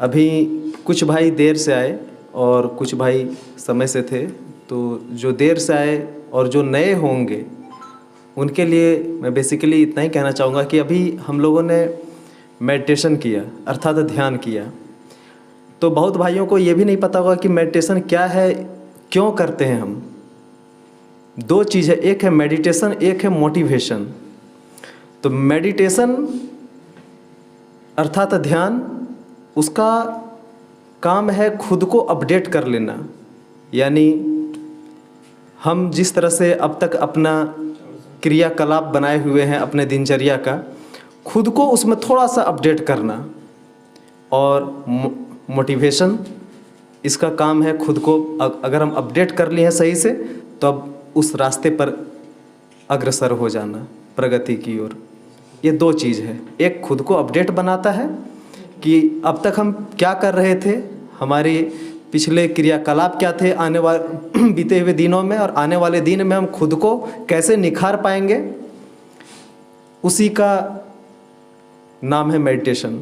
अभी कुछ भाई देर से आए और कुछ भाई समय से थे, तो जो देर से आए और जो नए होंगे उनके लिए मैं बेसिकली इतना ही कहना चाहूँगा कि अभी हम लोगों ने मेडिटेशन किया अर्थात ध्यान किया। तो बहुत भाइयों को ये भी नहीं पता होगा कि मेडिटेशन क्या है, क्यों करते हैं हम। दो चीज़ है, एक है मेडिटेशन, एक है मोटिवेशन। तो मेडिटेशन अर्थात ध्यान, उसका काम है खुद को अपडेट कर लेना। यानी हम जिस तरह से अब तक अपना क्रियाकलाप बनाए हुए हैं अपने दिनचर्या का, खुद को उसमें थोड़ा सा अपडेट करना। और मोटिवेशन, इसका काम है खुद को अगर हम अपडेट कर लिए हैं सही से, तो अब उस रास्ते पर अग्रसर हो जाना प्रगति की ओर। ये दो चीज़ है, एक खुद को अपडेट बनाता है कि अब तक हम क्या कर रहे थे, हमारे पिछले क्रियाकलाप क्या थे आने वाले बीते हुए दिनों में, और आने वाले दिन में हम खुद को कैसे निखार पाएंगे, उसी का नाम है मेडिटेशन।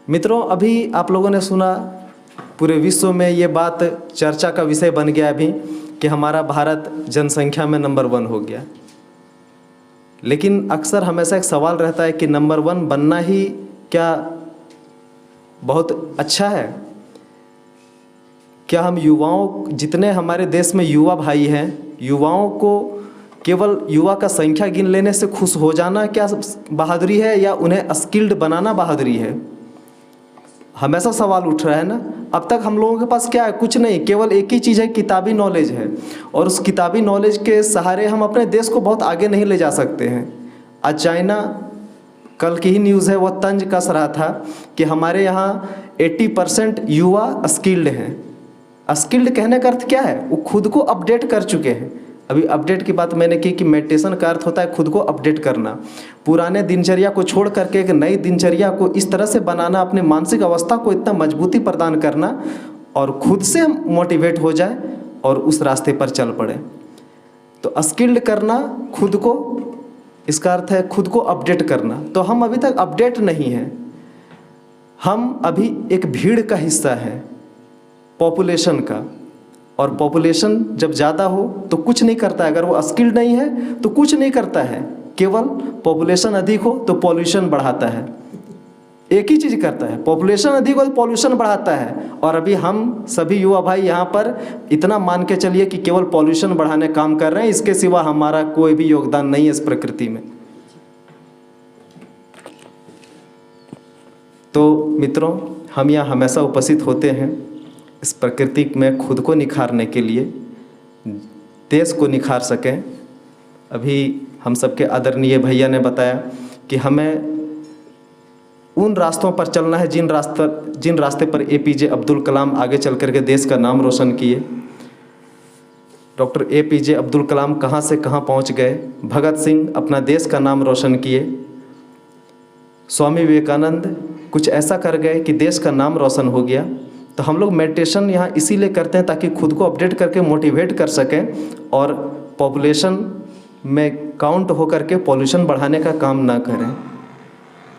मित्रों, अभी आप लोगों ने सुना पूरे विश्व में ये बात चर्चा का विषय बन गया अभी कि हमारा भारत जनसंख्या में नंबर 1 हो गया। लेकिन अक्सर हमेशा एक सवाल रहता है कि नंबर 1 बनना ही क्या बहुत अच्छा है? क्या हम युवाओं, जितने हमारे देश में युवा भाई हैं, युवाओं को केवल युवा का संख्या गिन लेने से खुश हो जाना क्या बहादुरी है, या उन्हें स्किल्ड बनाना बहादुरी है? हमेशा सवाल उठ रहा है ना। अब तक हम लोगों के पास क्या है? कुछ नहीं, केवल एक ही चीज़ है, किताबी नॉलेज है। और उस किताबी नॉलेज के सहारे हम अपने देश को बहुत आगे नहीं ले जा सकते हैं। आज चाइना, कल की ही न्यूज़ है, वह तंज कस रहा था कि हमारे यहाँ 80% युवा स्किल्ड हैं। स्किल्ड कहने का अर्थ क्या है? वो खुद को अपडेट कर चुके हैं। अभी अपडेट की बात मैंने की कि मेडिटेशन का अर्थ होता है खुद को अपडेट करना, पुराने दिनचर्या को छोड़ करके एक नई दिनचर्या को इस तरह से बनाना, अपने मानसिक अवस्था को इतना मजबूती प्रदान करना और खुद से मोटिवेट हो जाए और उस रास्ते पर चल पड़े। तो स्किल्ड करना खुद को, इसका अर्थ है खुद को अपडेट करना। तो हम अभी तक अपडेट नहीं हैं, हम अभी एक भीड़ का हिस्सा है, पॉपुलेशन का। और पॉपुलेशन जब ज़्यादा हो तो कुछ नहीं करता है, अगर वो स्किल्ड नहीं है तो कुछ नहीं करता है। केवल पॉपुलेशन अधिक हो तो पॉल्यूशन बढ़ाता है, एक ही चीज़ करता है, पॉपुलेशन अधिक हो तो पॉल्यूशन बढ़ाता है। और अभी हम सभी युवा भाई यहाँ पर इतना मान के चलिए कि केवल पॉल्यूशन बढ़ाने काम कर रहे हैं, इसके सिवा हमारा कोई भी योगदान नहीं है इस प्रकृति में। तो मित्रों, हम यहाँ हमेशा उपस्थित होते हैं इस प्रकृति में खुद को निखारने के लिए, देश को निखार सकें। अभी हम सबके आदरणीय भैया ने बताया कि हमें उन रास्तों पर चलना है जिन रास्ते पर APJ अब्दुल कलाम आगे चल करके देश का नाम रोशन किए। डॉक्टर APJ अब्दुल कलाम कहाँ से कहाँ पहुँच गए, भगत सिंह अपना देश का नाम रोशन किए, स्वामी विवेकानंद कुछ ऐसा कर गए कि देश का नाम रोशन हो गया। तो हम लोग मेडिटेशन यहाँ इसीलिए करते हैं ताकि खुद को अपडेट करके मोटिवेट कर सकें और पॉपुलेशन में काउंट हो करके पॉल्यूशन बढ़ाने का काम ना करें।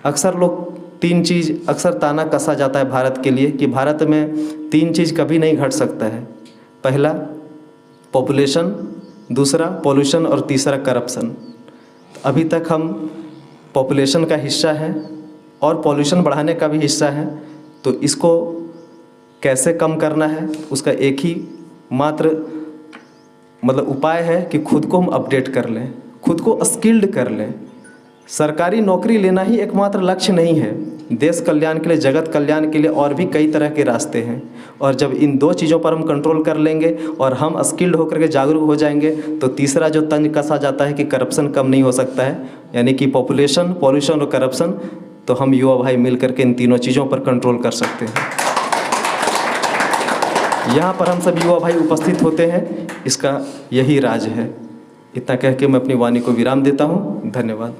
अक्सर लोग 3 चीज़ अक्सर ताना कसा जाता है भारत के लिए कि भारत में 3 चीज़ कभी नहीं घट सकता है। पहला पॉपुलेशन, दूसरा पॉल्यूशन और तीसरा करप्शन। अभी तक हम पॉपुलेशन का हिस्सा हैं और पॉल्यूशन बढ़ाने का भी हिस्सा है। तो इसको कैसे कम करना है, उसका एक ही मात्र उपाय है कि खुद को हम अपडेट कर लें, खुद को स्किल्ड कर लें। सरकारी नौकरी लेना ही एकमात्र लक्ष्य नहीं है, देश कल्याण के लिए, जगत कल्याण के लिए और भी कई तरह के रास्ते हैं। और जब इन 2 चीज़ों पर हम कंट्रोल कर लेंगे और हम स्किल्ड होकर के जागरूक हो जाएंगे, तो तीसरा जो तंज कसा जाता है कि करप्शन कम नहीं हो सकता है, यानी कि पॉपुलेशन, पॉल्यूशन और करप्शन, तो हम युवा भाई मिल करके इन तीनों चीज़ों पर कंट्रोल कर सकते हैं। यहाँ पर हम सब युवा भाई उपस्थित होते हैं, इसका यही राज है। इतना कह के मैं अपनी वाणी को विराम देता हूँ। धन्यवाद।